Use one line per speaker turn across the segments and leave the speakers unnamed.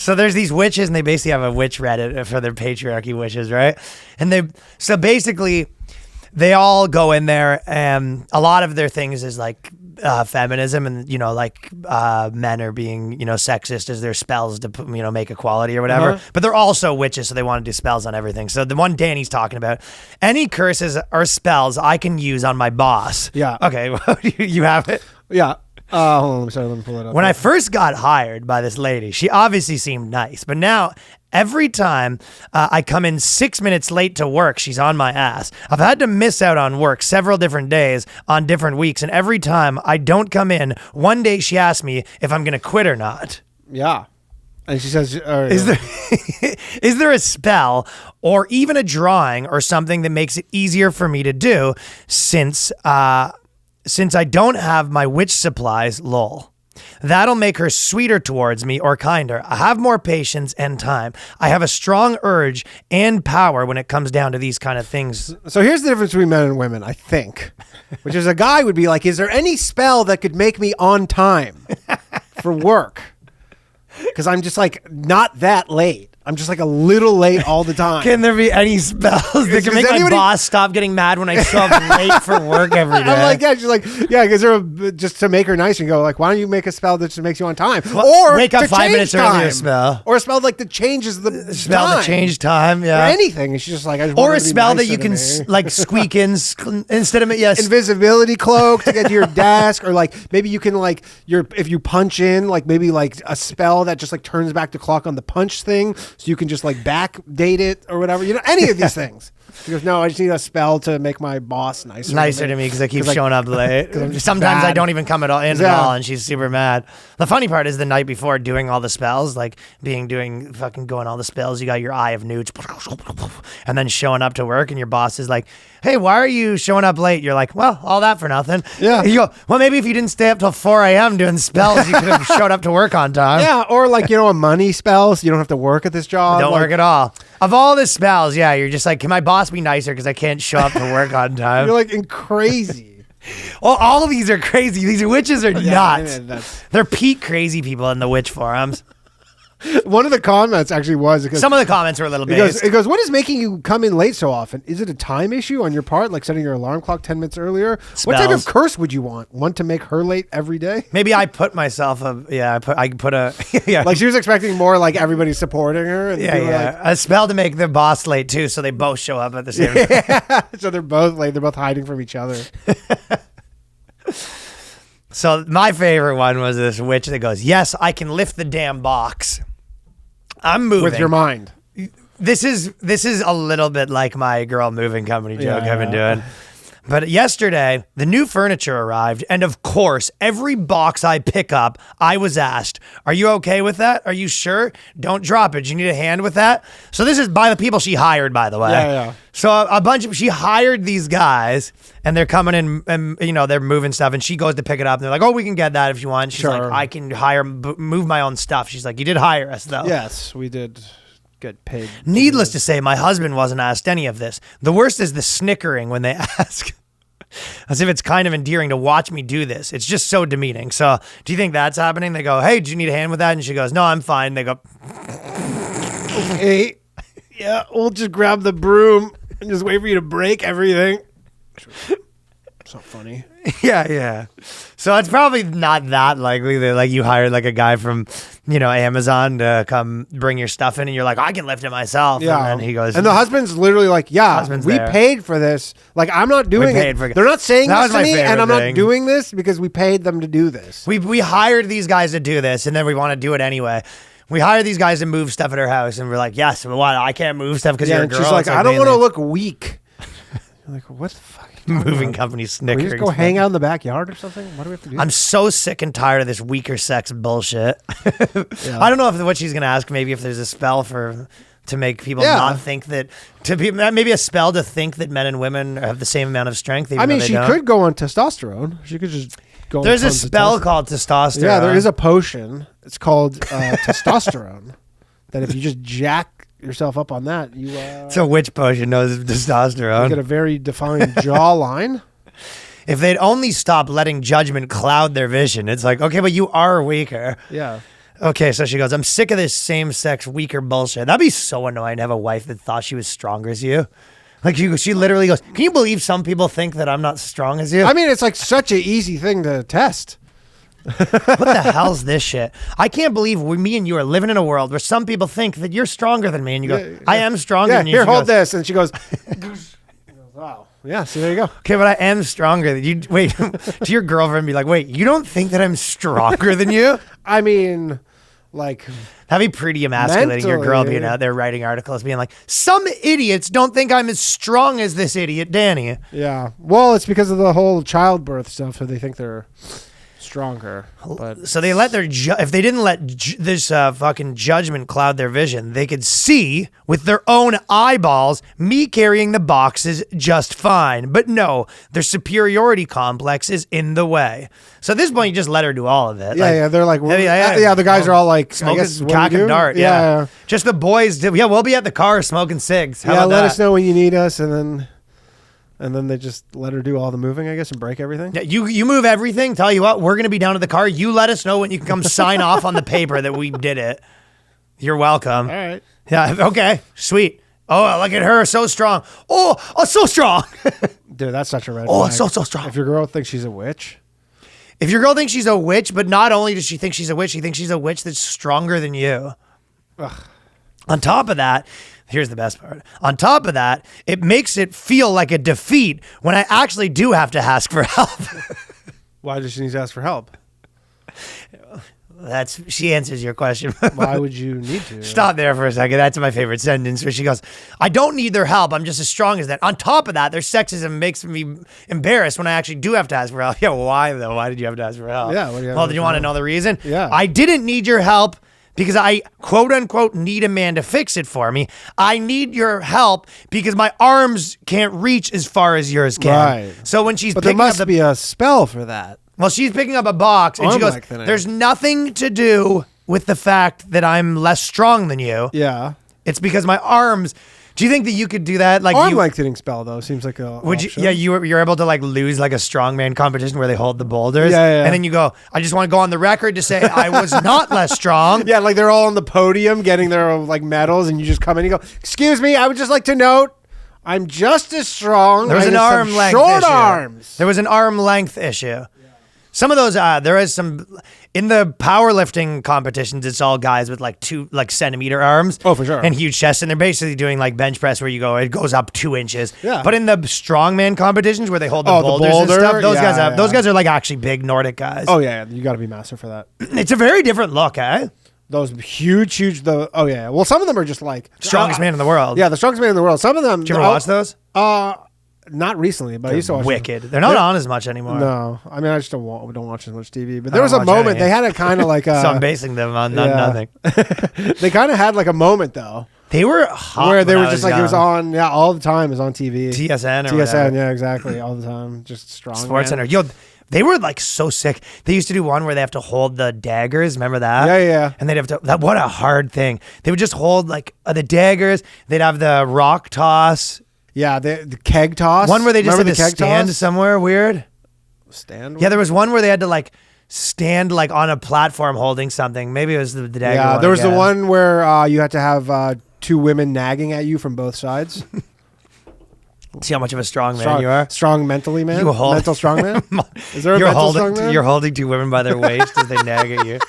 So there's these witches, and they basically have a witch Reddit for their patriarchy witches, right? And so basically they all go in there, and a lot of their things is like feminism, and men are being sexist as their spells to make equality or whatever. But they're also witches, so they want to do spells on everything. So the one Danny's talking about, any curses or spells I can use on my boss.
Yeah.
Okay, you have it.
Yeah. Hold on, let me pull it up.
When I first got hired by this lady, she obviously seemed nice, but now every time I come in 6 minutes late to work, she's on my ass. I've had to miss out on work several different days on different weeks, and every time I don't come in, one day she asks me if I'm going to quit or not.
Yeah. And she says,
is there a spell or even a drawing or something that makes it easier for me to do since I don't have my witch supplies, lol. That'll make her sweeter towards me or kinder. I have more patience and time. I have a strong urge and power when it comes down to these kind of things.
So here's the difference between men and women, I think, which is a guy would be like, is there any spell that could make me on time for work? Because I'm just like not that late. I'm just like a little late all the time.
Can there be any spells that can make my boss stop getting mad when I show up late for work every day?
I'm like, yeah, she's like, yeah, because just to make her nice and go like, why don't you make a spell that just makes you on time?
Or wake up 5 minutes earlier spell.
Or a spell like that changes the
spell
time.
that change time, yeah.
Or anything. And she's just like, I just
or
want
a
her to be
spell that
nicer
you
to
can
me.
like squeak in instead of yes.
Invisibility cloak to get to your desk, or like maybe you can like if you punch in like maybe like a spell that just like turns back the clock on the punch thing, so you can just like backdate it or whatever. Any of these things. She goes, no, I just need a spell to make my boss nicer to me
because I keep showing up late. Sometimes I don't even come at all, at all, and she's super mad. The funny part is the night before doing all the spells, like doing all the spells, you got your Eye of Newt, and then showing up to work, and your boss is like, hey, why are you showing up late? You're like, well, all that for nothing.
Yeah.
You go, well, maybe if you didn't stay up till 4 a.m. doing spells, you could have showed up to work on time.
Yeah, or like, a money spell, so you don't have to work at this job.
Don't work at all. Of all the spells, yeah, you're just like, can my boss be nicer because I can't show up to work on time?
You're like crazy.
Well, all of these are crazy. These witches are nuts. They're peak crazy people in the witch forums.
One of the comments actually was...
Some of the comments were a little based.
It goes, what is making you come in late so often? Is it a time issue on your part, like setting your alarm clock 10 minutes earlier?
Spells.
What type of curse would you want? Want to make her late every day?
Maybe I put myself I put a... yeah.
Like she was expecting more like everybody supporting her. And
like, a spell to make the boss late too, so they both show up at the same time.
So they're both late. They're both hiding from each other.
So my favorite one was this witch that goes, yes, I can lift the damn box. I'm moving.
With your mind.
This is a little bit like my girl moving company joke I've been doing. But yesterday, the new furniture arrived, and of course, every box I pick up, I was asked, are you okay with that? Are you sure? Don't drop it. Do you need a hand with that? So this is by the people she hired, by the way.
Yeah.
So she hired these guys, and they're coming in, and they're moving stuff, and she goes to pick it up, and they're like, oh, we can get that if you want. She's like, I can move my own stuff. She's like, you did hire us, though.
Yes, we did. Get paid.
Needless to say, my husband wasn't asked any of this. The worst is the snickering when they ask, as if it's kind of endearing to watch me do this. It's just so demeaning. So do you think that's happening? They go, hey, do you need a hand with that? And she goes, no, I'm fine. They go,
okay, yeah, we'll just grab the broom and just wait for you to break everything. It's not funny.
Yeah. So it's probably not that likely that like you hired like a guy from, Amazon to come bring your stuff in, and you're like, I can lift it myself.
Yeah.
And then he goes,
and the husband's literally like, yeah, we paid for this. Like, I'm not doing it. They're not saying this to me, and I'm not doing this because we paid them to do this.
We hired these guys to do this, and then we want to do it anyway. We hired these guys to move stuff at her house, and we're like, yes, but what? I can't move stuff because you're a girl.
She's like, I don't want to look weak. You're like, what the fuck?
Moving company snickering.
Can we just go hang out in the backyard or something? What do we have to do?
I'm so sick and tired of this weaker sex bullshit. I don't know what she's gonna ask. Maybe if there's a spell to make people not think that maybe a spell to think that men and women have the same amount of strength.
I mean, she could go on testosterone. She could just go.
There's a spell called testosterone.
Yeah, there is a potion. It's called testosterone. That if you just jack yourself up on that, you
it's a witch potion knows testosterone.
You get a very defined jawline.
If they'd only stop letting judgment cloud their vision. It's like, okay, but you are weaker.
Yeah.
Okay, so she goes, I'm sick of this same-sex weaker bullshit. That'd be so annoying to have a wife that thought she was stronger as you. Like, she literally goes, can you believe some people think that I'm not strong as you?
I mean, it's like such an easy thing to test.
What the hell's this shit? I can't believe me and you are living in a world where some people think that you're stronger than me. And you go, I am stronger than you.
Here,
She
hold
goes,
this. And she goes, wow. Yeah, see, there you go.
okay, but I am stronger than you. Wait, to your girlfriend be like, wait, you don't think that I'm stronger than you?
I mean, like...
That'd be pretty emasculating. Your girl being out there writing articles being like, some idiots don't think I'm as strong as this idiot, Danny.
Yeah. Well, it's because of the whole childbirth stuff, so they think they're stronger. But
So they let their if they didn't let this fucking judgment cloud their vision, they could see with their own eyeballs me carrying the boxes just fine. But no, their superiority complex is in the way. So at this point, you just let her do all of it.
Yeah, they're like,
yeah,
the guys are all like,
smoking
I guess,
cock and dart. Yeah. Just the boys. Yeah, we'll be at the car smoking cigs. How about
let
that?
us know when you need us, and then they just let her do all the moving, I guess, and break everything.
Yeah, you move everything. Tell you what, we're going to be down to the car. You let us know when you can come sign off on the paper that we did it. You're welcome.
All right.
Yeah, okay. Sweet. Oh, look at her. So strong. Oh, so strong.
Dude, that's such a red
Oh,
flag.
so strong.
If your girl thinks she's a witch.
If your girl thinks she's a witch, but not only does she think she's a witch, she thinks she's a witch that's stronger than you.
Ugh.
On top of that, here's the best part. On top of that, it makes it feel like a defeat when I actually do have to ask for help.
Why does she need to ask for help?
She answers your question.
Why would you need to?
Stop there for a second. That's my favorite sentence where she goes, I don't need their help. I'm just as strong as that. On top of that, their sexism makes me embarrassed when I actually do have to ask for help. Yeah, why though? Why did you have to ask for help?
Yeah.
Well, did you want to know the reason?
Yeah.
I didn't need your help because I, quote unquote, need a man to fix it for me. I need your help because my arms can't reach as far as yours can.
Right.
So when she's
But there
picking up
must be a spell for that.
well, she's picking up a box and she goes,
Arm lengthening.
there's nothing to do with the fact that I'm less strong than you.
Yeah.
It's because my arms. Do you think that you could do that? Like
Arm lengthening spell though seems like a.
would you?
option.
Yeah, you're able to like lose like a strongman competition where they hold the boulders.
Yeah.
And then you go, I just want to go on the record to say I was not less strong.
Yeah, like they're all on the podium getting their like medals, and you just come in and you go, "Excuse me, I would just like to note, I'm just as strong.
There was
I
an
just have
arm length
short
issue.
arms."
There was an arm length issue. Some of those, there is some in the powerlifting competitions. It's all guys with like 2 centimeter arms.
Oh, for sure.
And huge chests, and they're basically doing like bench press where you go, it goes up 2 inches.
Yeah.
But in the strongman competitions where they hold the
Oh, the
boulders
boulder?
and stuff,
Yeah.
those guys are like actually big Nordic guys.
Oh yeah, you got to be master for that.
It's a very different look, eh?
Those huge. Oh yeah. Well, some of them are just like
Strongest man in the world.
Yeah, the strongest man in the world. Some of them.
Did you ever watch those?
Not recently, but I used to watch them.
Wicked. They're not on as much anymore.
No, I mean I just don't watch as much TV. But
I
there was
don't
a
watch
moment
any.
they had a kind of like
So I'm basing them on
yeah.
nothing.
They kind of had like a moment though
They were hot
where they
when
were
I
just like
young.
it was on all the time. It was on TV.
TSN or
TSN,
whatever.
yeah, exactly, all the time. Just strong.
Sports
man.
Center. Yo, they were like so sick. They used to do one where they have to hold the daggers. Remember that?
Yeah.
And they'd have to. What a hard thing. They would just hold like the daggers. They'd have the rock toss.
Yeah, the keg toss.
One where they just
Remember
had to
the keg
stand
toss?
somewhere weird.
Stand.
Yeah, there was one where they had to like stand like on a platform holding something. Maybe it was the dagger.
Yeah,
one
there was
again.
the one where you had to have 2 women nagging at you from both sides.
See how much of a strong man you are.
Strong mentally, man.
You hold-
Mental strong man. Is there a
You're
mental strong
holding.
man?
You're holding 2 women by their waist as they nag at you.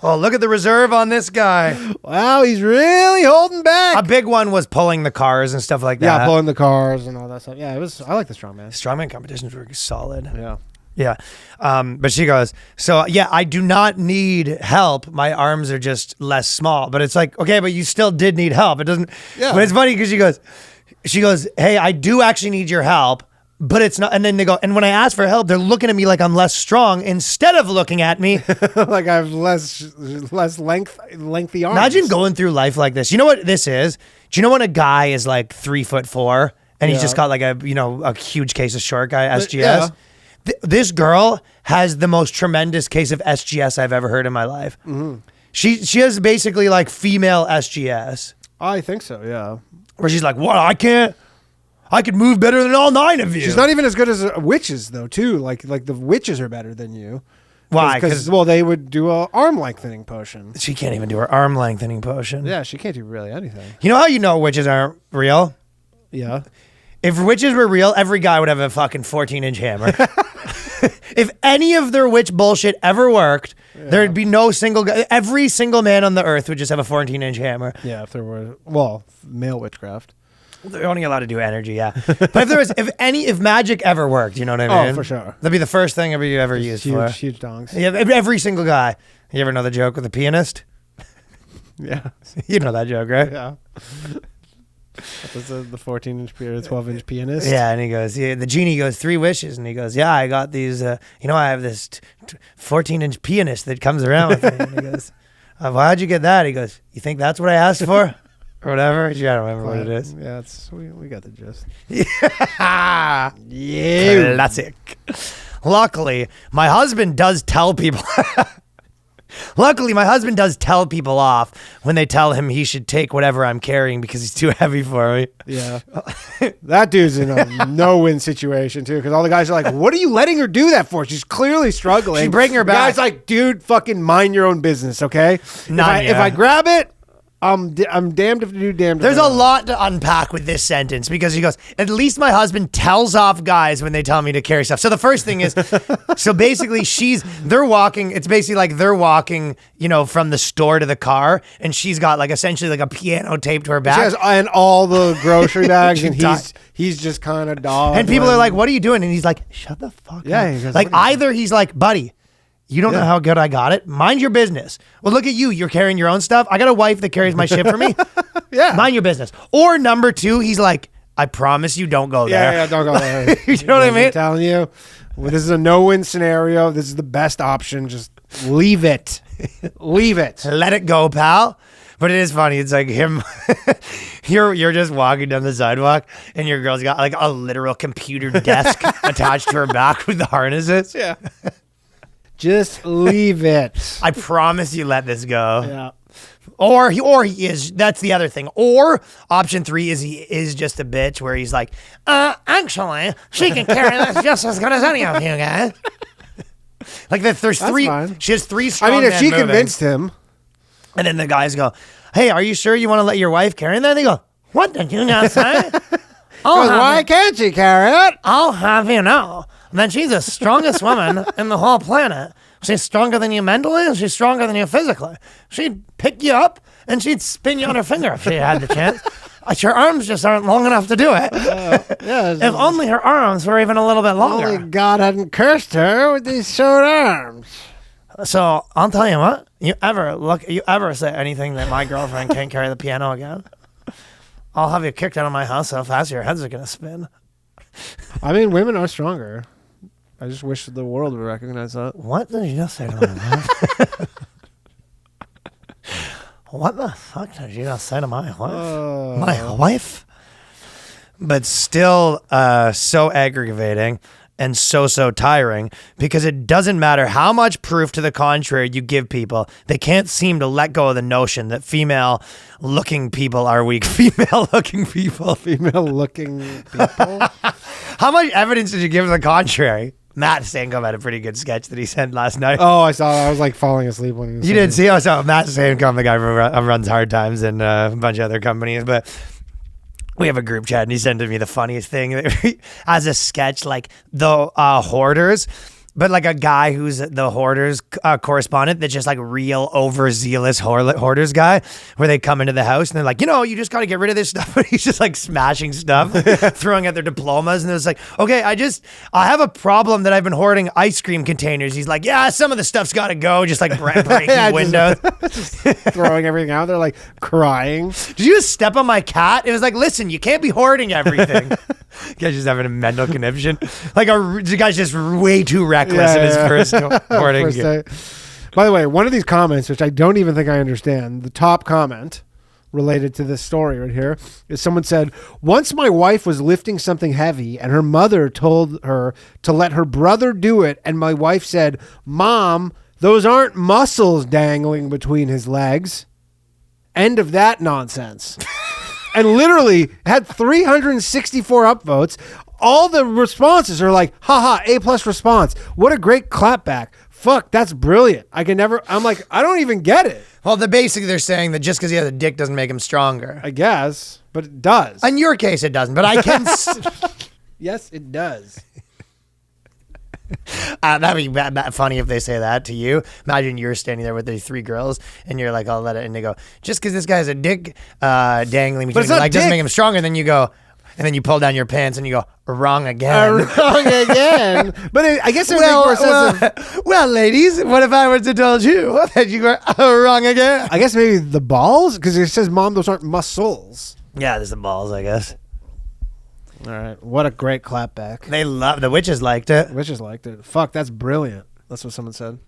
Oh, look at the reserve on this guy.
Wow, he's really holding back.
A big one was pulling the cars and stuff like that.
Yeah, pulling the cars and all that stuff. Yeah, it was. I like the strong man.
Strongman competitions were solid.
Yeah.
Yeah. But she goes, so yeah, I do not need help. My arms are just less small. But it's like, okay, but you still did need help. It doesn't.
Yeah.
But it's funny because she goes, hey, I do actually need your help. But it's not. And then they go, and when I ask for help, they're looking at me like I'm less strong instead of looking at me.
Like I have less lengthy arms.
Imagine going through life like this. You know what this is? Do you know when a guy is like 3'4" and he's
Yeah.
just got like a huge case of short guy SGS?
Yeah.
This girl has the most tremendous case of SGS I've ever heard in my life.
Mm-hmm.
She has basically like female SGS
I think so. Yeah.
where she's like, what? I could move better than all 9 of you.
She's not even as good as witches though. Too like the witches are better than you.
Why?
Because they would do a arm lengthening potion.
She can't even do her arm lengthening potion.
Yeah, she can't do really anything.
You know how witches aren't real?
Yeah.
If witches were real, every guy would have a fucking 14-inch hammer. If any of their witch bullshit ever worked, there'd be no single guy. Every single man on the earth would just have a 14-inch hammer.
Yeah, if there were, male witchcraft.
They're only allowed to do energy, yeah. But if magic ever worked, you know what I mean?
Oh, for sure.
That'd be the first thing you ever used for.
Huge dongs.
Yeah, every single guy. You ever know the joke with the pianist?
Yeah.
You know that joke, right?
Yeah. That was the 14-inch, 12-inch pianist.
Yeah, and he goes, the genie goes, 3 wishes. And he goes, yeah, I got these, I have this 14-inch pianist that comes around with me. And he goes, how'd you get that? He goes, you think that's what I asked for? Or whatever. Yeah, I don't remember what it is.
Yeah, we got the gist.
Yeah. Classic. Luckily, my husband does tell people... off when they tell him he should take whatever I'm carrying because he's too heavy for me.
Yeah. That dude's in a no-win situation, too, because all the guys are like, what are you letting her do that for? She's clearly struggling.
She's breaking her back.
The guy's like, dude, fucking mind your own business, okay? If I grab it, I'm damned if you do, damned if
There's
I
a
don't.
lot to unpack with this sentence because he goes, at least my husband tells off guys when they tell me to carry stuff. So the first thing is, so basically they're walking, it's basically like they're walking, from the store to the car, and she's got like essentially like a piano taped to her back.
She has and all the grocery bags, and he's just kind of dog.
And people are like, what are you doing? And he's like, shut the fuck up.
He goes,
like either he's like, buddy, you don't know how good I got it. Mind your business. Well, look at you. You're carrying your own stuff. I got a wife that carries my shit for me.
Yeah.
Mind your business. Or number 2, he's like, I promise you don't go there.
Yeah, don't go there.
You know what I mean?
I'm telling you, this is a no-win scenario. This is the best option. Just leave it. Leave it.
Let it go, pal. But it is funny. It's like him. You're just walking down the sidewalk, and your girl's got like a literal computer desk attached to her back with the harnesses.
Yeah. Just leave it.
I promise you let this go.
Yeah.
Or he is, that's the other thing. Or option 3 is he is just a bitch where he's like, actually, she can carry this just as good as any of you guys. Like there's
That's
3,
fine.
she has 3 strong
I mean, if
men
she
moving.
convinced him.
And then the guys go, hey, are you sure you want to let your wife carry that? They go, what did you not say?
Why can't she carry it?
I'll have you know that she's the strongest woman in the whole planet. She's stronger than you mentally, and she's stronger than you physically. She'd pick you up, and she'd spin you on her finger if she had the chance. Her arms just aren't long enough to do it. If only her arms were even a little bit longer.
Only God hadn't cursed her with these short arms.
So I'll tell you what. You ever say anything that my girlfriend can't carry the piano again? I'll have you kicked out of my house so fast your heads are gonna spin.
I mean, women are stronger. I just wish the world would recognize that.
What did you just say to my wife? What the fuck did you just say to my wife? My wife? But still so aggravating and so tiring because it doesn't matter how much proof to the contrary you give people. They can't seem to let go of the notion that female-looking people are weak. Female-looking people.
Female-looking people?
How much evidence did you give to the contrary? Matt Stankom had a pretty good sketch that he sent last night.
Oh, I saw that. I was like falling asleep when he was
You didn't see? I saw Matt Stankom, the guy who runs Hard Times and a bunch of other companies, but we have a group chat and he sent to me the funniest thing as a sketch, like the hoarders, but like a guy who's the hoarders correspondent that's just like real overzealous hoarders guy, where they come into the house and they're like, you just got to get rid of this stuff. But he's just like smashing stuff, throwing out their diplomas. And it's like, okay, I have a problem that I've been hoarding ice cream containers. He's like, yeah, some of the stuff's got to go. Just like breaking windows.
Just throwing everything out. They're like crying.
Did you just step on my cat? It was like, listen, you can't be hoarding everything. Guy's just having a mental conniption. Like the guy's just way too reckless in his first hoarding.
First day. By the way, one of these comments, which I don't even think I understand, the top comment related to this story right here is someone said, once my wife was lifting something heavy and her mother told her to let her brother do it. And my wife said, Mom, those aren't muscles dangling between his legs. End of that nonsense. And literally had 364 upvotes. All the responses are like, haha, A+ response. What a great clapback. Fuck, that's brilliant. I'm like, I don't even get it.
Well, basically they're saying that just because he has a dick doesn't make him stronger.
I guess, but it does.
In your case, it doesn't, but I can.
Yes, it does.
That'd be funny if they say that to you. Imagine you're standing there with the 3 girls and you're like, I'll let it. And they go, just because this guy's a dick dangling between your legs doesn't make him stronger. And then you go, and then you pull down your pants and you go, wrong again.
Wrong again. But I guess it would make more sense.
Well, ladies, what if I were to told you that you were wrong again?
I guess maybe the balls, because it says, Mom, those aren't muscles.
Yeah, there's the balls, I guess.
All right. What a great clapback.
The witches liked it.
Witches liked it. Fuck, that's brilliant. That's what someone said.